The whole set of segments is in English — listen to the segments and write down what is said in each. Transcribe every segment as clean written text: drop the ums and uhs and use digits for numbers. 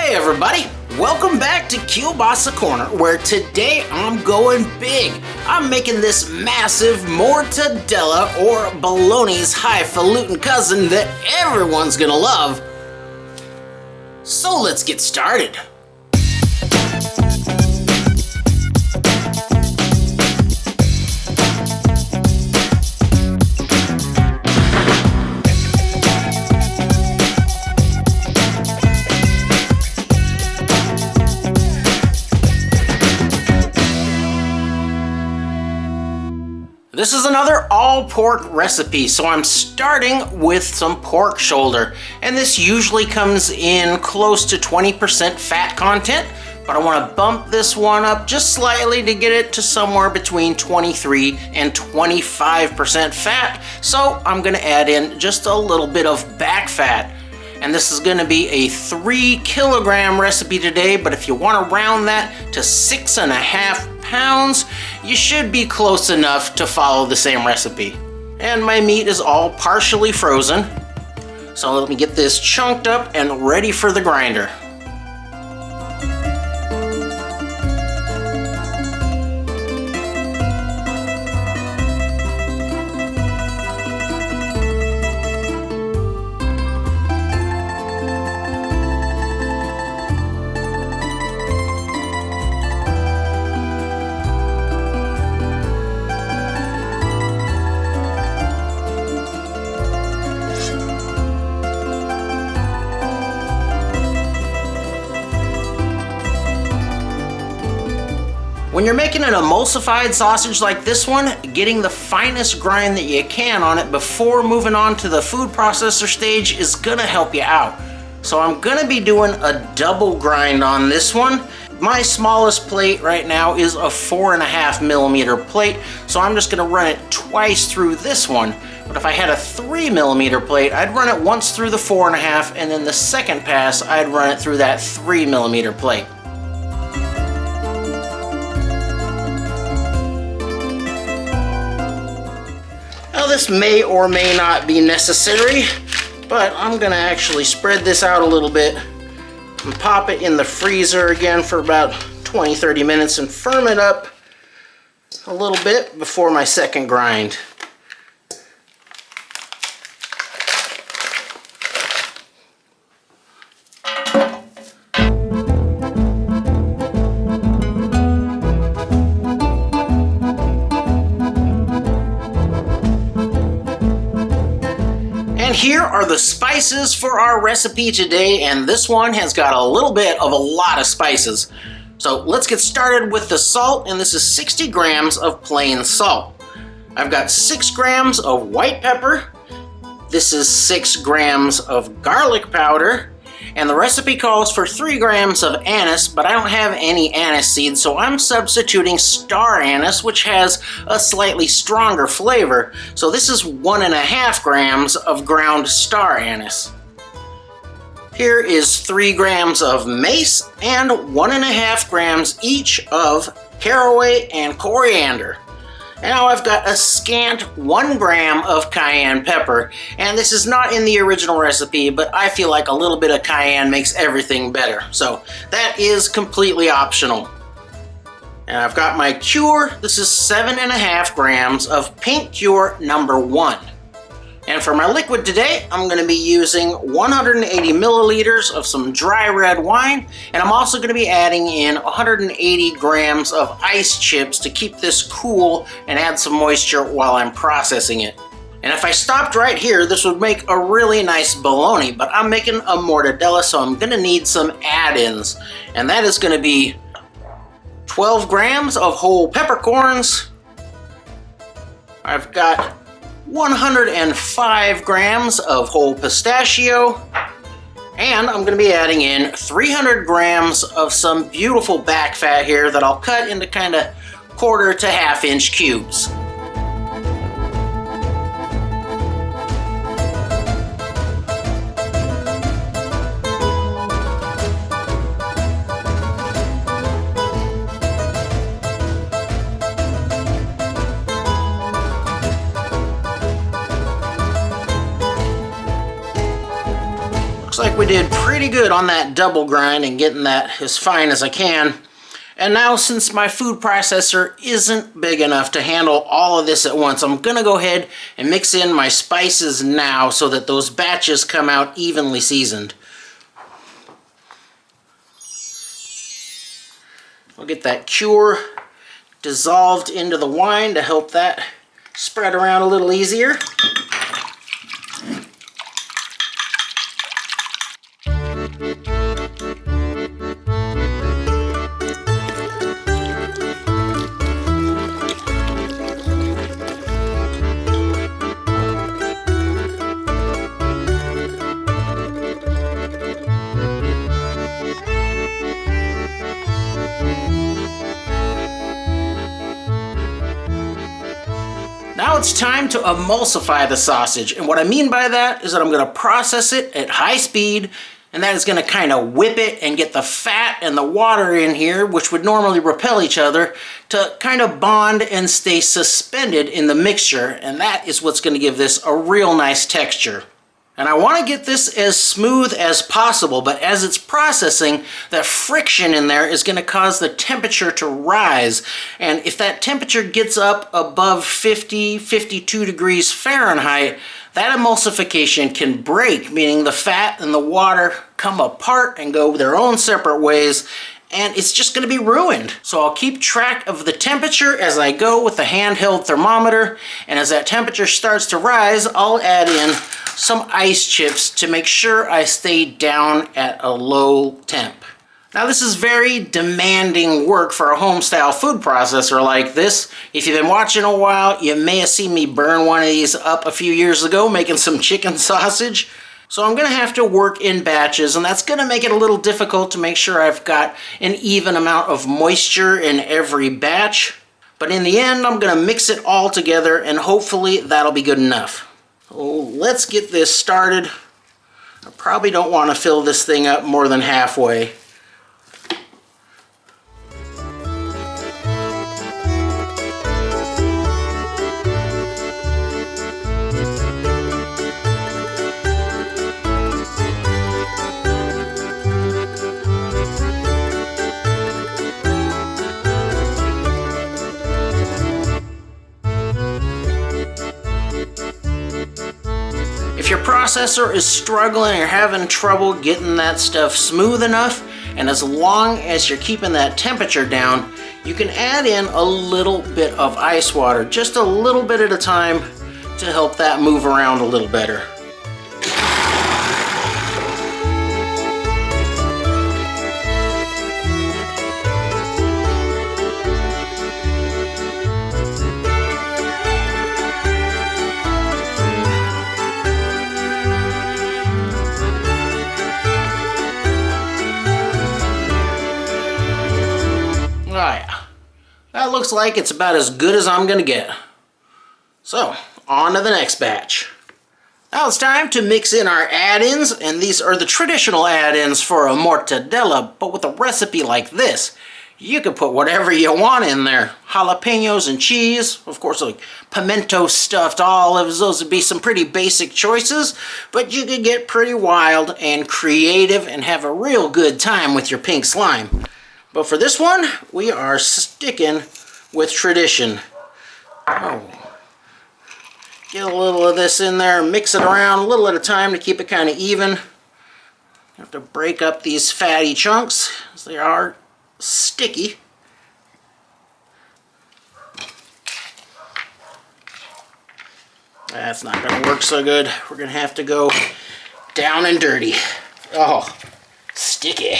Hey everybody, welcome back to Kielbasa Corner, where today I'm going big. I'm making this massive mortadella, or bologna's highfalutin cousin that everyone's gonna love. So let's get started. This is another all-pork recipe, so I'm starting with some pork shoulder. And this usually comes in close to 20% fat content, but I want to bump this one up just slightly to get it to somewhere between 23 and 25% fat. So I'm going to add in just a little bit of back fat. And this is going to be a 3 kilogram recipe today, but if you want to round that to 6.5 pounds, you should be close enough to follow the same recipe. And my meat is all partially frozen, so let me get this chunked up and ready for the grinder. When you're making an emulsified sausage like this one, getting the finest grind that you can on it before moving on to the food processor stage is gonna help you out. So I'm gonna be doing a double grind on this one. My smallest plate right now is a 4.5 millimeter plate, so I'm just gonna run it twice through this one. But if I had a 3 millimeter plate, I'd run it once through the 4.5, and then the second pass, I'd run it through that 3 millimeter plate. Now this may or may not be necessary, but I'm gonna actually spread this out a little bit and pop it in the freezer again for about 20-30 minutes and firm it up a little bit before my second grind. And here are the spices for our recipe today, and this one has got a little bit of a lot of spices. So let's get started with the salt, and this is 60 grams of plain salt. I've got 6 grams of white pepper. This is 6 grams of garlic powder, and the recipe calls for 3 grams of anise, but I don't have any anise seeds, so I'm substituting star anise, which has a slightly stronger flavor. So this is 1.5 grams of ground star anise. Here is 3 grams of mace and 1.5 grams each of caraway and coriander. And now I've got a scant 1 gram of cayenne pepper, and this is not in the original recipe, but I feel like a little bit of cayenne makes everything better, so that is completely optional. And I've got my cure. This is 7.5 grams of pink cure number 1. And for my liquid today, I'm going to be using 180 milliliters of some dry red wine, and I'm also going to be adding in 180 grams of ice chips to keep this cool and add some moisture while I'm processing it. And if I stopped right here, this would make a really nice bologna, but I'm making a mortadella, so I'm going to need some add-ins. And that is going to be 12 grams of whole peppercorns. I've got 105 grams of whole pistachio, and I'm going to be adding in 300 grams of some beautiful back fat here that I'll cut into kind of 1/4 to 1/2 inch cubes. Looks like we did pretty pretty good on that double grind and getting that as fine as I can. And now, since my food processor isn't big enough to handle all of this at once, I'm gonna go ahead and mix in my spices now so that those batches come out evenly seasoned. I'll get that cure dissolved into the wine to help that spread around a little easier. Now it's time to emulsify the sausage, and what I mean by that is that I'm going to process it at high speed, and that is going to kind of whip it and get the fat and the water in here, which would normally repel each other, to kind of bond and stay suspended in the mixture, and that is what's going to give this a real nice texture. And I want to get this as smooth as possible, but as it's processing, that friction in there is going to cause the temperature to rise. And if that temperature gets up above 50, 52 degrees Fahrenheit, that emulsification can break, meaning the fat and the water come apart and go their own separate ways, and it's just going to be ruined. So I'll keep track of the temperature as I go with the handheld thermometer, and as that temperature starts to rise, I'll add in some ice chips to make sure I stay down at a low temp. Now this is very demanding work for a home-style food processor like this. If you've been watching a while, you may have seen me burn one of these up a few years ago making some chicken sausage. So I'm gonna have to work in batches, and that's gonna make it a little difficult to make sure I've got an even amount of moisture in every batch. But in the end, I'm gonna mix it all together, and hopefully that'll be good enough. So let's get this started. I probably don't want to fill this thing up more than halfway. If your processor is struggling or having trouble getting that stuff smooth enough, and as long as you're keeping that temperature down, you can add in a little bit of ice water, just a little bit at a time, to help that move around a little better. That looks like it's about as good as I'm gonna get. So, on to the next batch. Now it's time to mix in our add-ins, and these are the traditional add-ins for a mortadella, but with a recipe like this, you can put whatever you want in there. Jalapenos and cheese, of course, like pimento stuffed olives, those would be some pretty basic choices, but you could get pretty wild and creative and have a real good time with your pink slime. But for this one, we are sticking with tradition. Oh. Get a little of this in there, mix it around a little at a time to keep it kind of even. Have to break up these fatty chunks as they are sticky. That's not going to work so good. We're going to have to go down and dirty. Oh, sticky.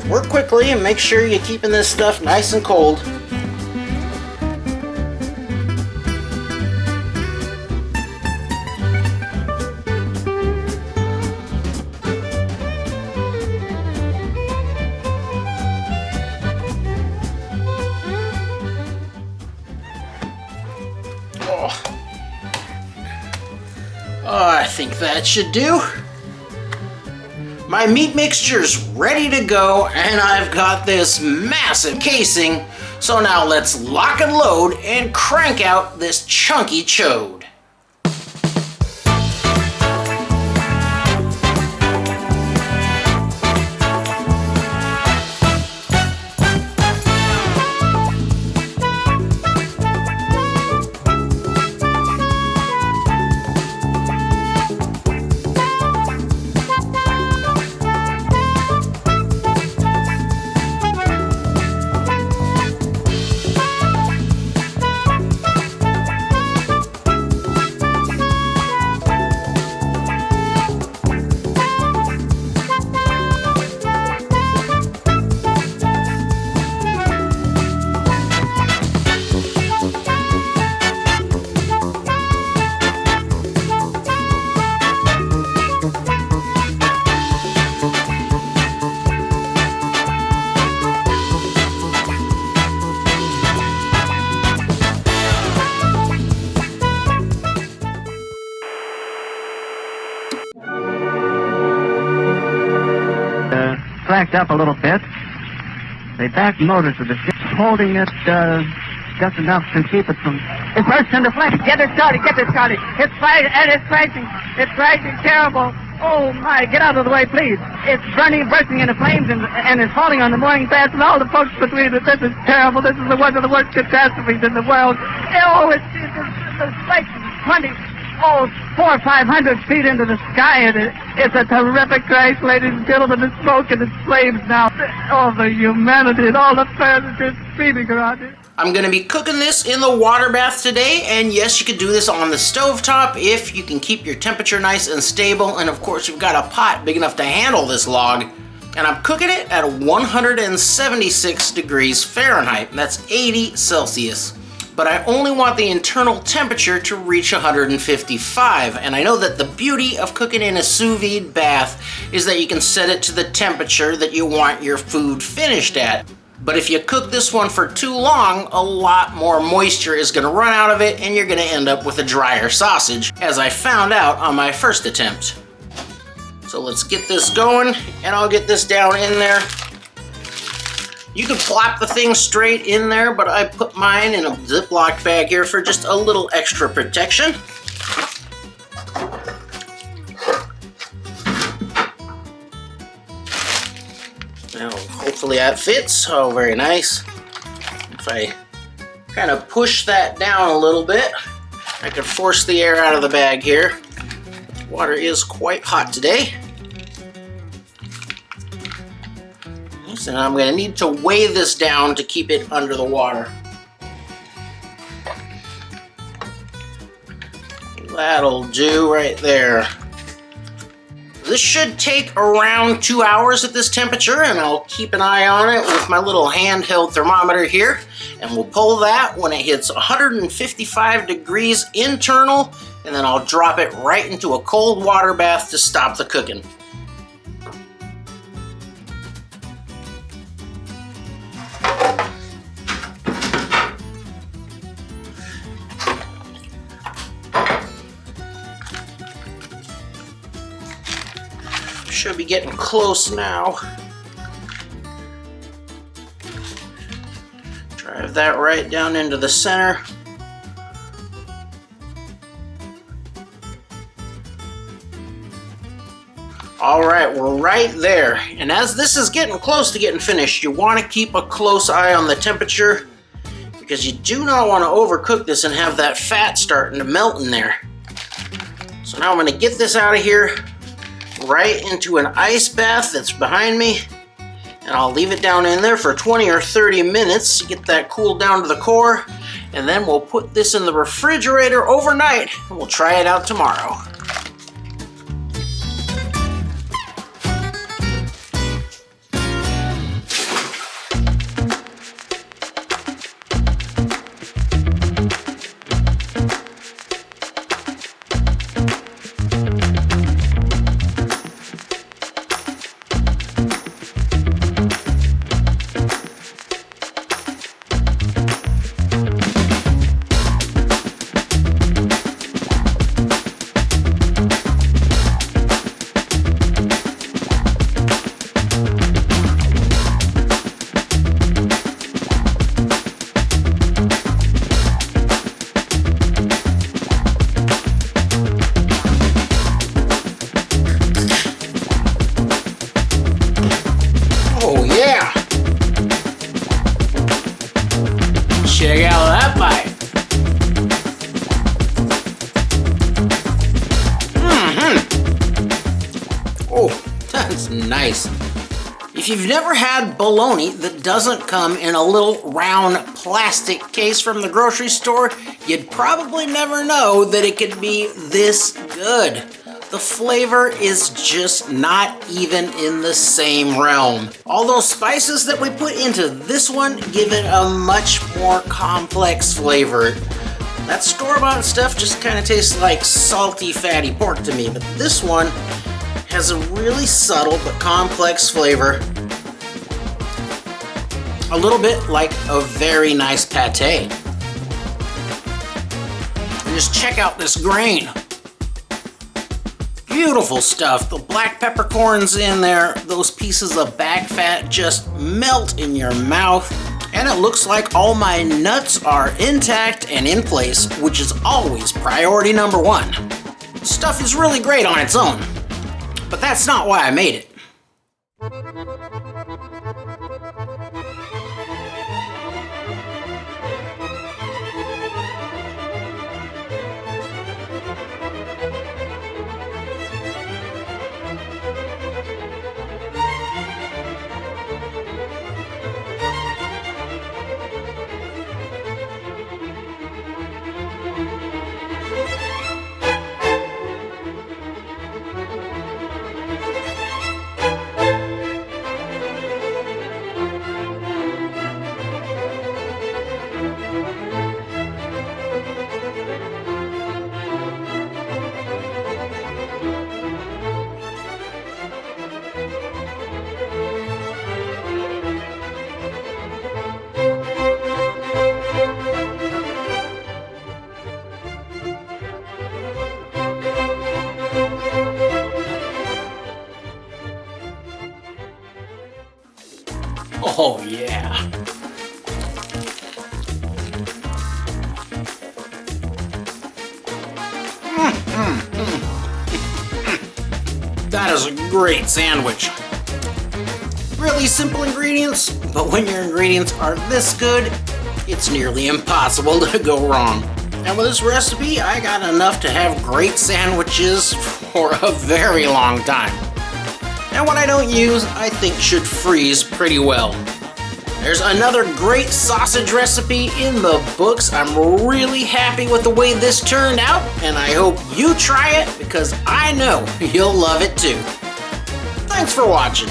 Work quickly and make sure you're keeping this stuff nice and cold. I think that should do. My meat mixture's ready to go, and I've got this massive casing. So now let's lock and load and crank out this chunky chode. Slacked up a little bit. The back motors of the ship holding it just enough to keep it from... It bursts into flames. Get it started. It's fighting, and it's crashing terrible. Oh my, get out of the way, please. It's bursting into flames, and it's falling on the mooring mast and all the folks between it. This is terrible. This is one of the worst catastrophes in the world. Oh, it's like 400 or 500 feet into the sky, and it's a terrific crash, ladies and gentlemen. The smoke and the flames now. All the humanity and all the fans are just screaming around here. I'm going to be cooking this in the water bath today, and yes, you can do this on the stovetop if you can keep your temperature nice and stable, and of course you've got a pot big enough to handle this log. And I'm cooking it at 176 degrees Fahrenheit, that's 80 Celsius. But I only want the internal temperature to reach 155, and I know that the beauty of cooking in a sous vide bath is that you can set it to the temperature that you want your food finished at. But if you cook this one for too long, a lot more moisture is going to run out of it, and you're going to end up with a drier sausage, as I found out on my first attempt. So let's get this going, and I'll get this down in there. You can plop the thing straight in there, but I put mine in a Ziploc bag here for just a little extra protection. Now, hopefully that fits. Oh, very nice. If I kind of push that down a little bit, I can force the air out of the bag here. Water is quite hot today. And I'm going to need to weigh this down to keep it under the water. That'll do right there. This should take around 2 hours at this temperature, and I'll keep an eye on it with my little handheld thermometer here, and we'll pull that when it hits 155 degrees internal, and then I'll drop it right into a cold water bath to stop the cooking. Should be getting close now. Drive that right down into the center. All right, we're right there. And as this is getting close to getting finished, you want to keep a close eye on the temperature because you do not want to overcook this and have that fat starting to melt in there. So now I'm going to get this out of here, right into an ice bath that's behind me, and I'll leave it down in there for 20 or 30 minutes to get that cooled down to the core, and then we'll put this in the refrigerator overnight and we'll try it out tomorrow. nice. If you've never had bologna that doesn't come in a little round plastic case from the grocery store, you'd probably never know that it could be this good. The flavor is just not even in the same realm. All those spices that we put into this one give it a much more complex flavor. That store-bought stuff just kind of tastes like salty, fatty pork to me, but this one has a really subtle but complex flavor. A little bit like a very nice pate. And just check out this grain. Beautiful stuff. The black peppercorns in there, those pieces of back fat just melt in your mouth. And it looks like all my nuts are intact and in place, which is always priority number one. Stuff is really great on its own, but that's not why I made it. Oh yeah. That is a great sandwich. Really simple ingredients, but when your ingredients are this good, it's nearly impossible to go wrong. And with this recipe, I got enough to have great sandwiches for a very long time. And what I don't use, I think should freeze pretty well. There's another great sausage recipe in the books. I'm really happy with the way this turned out, and I hope you try it because I know you'll love it too. Thanks for watching.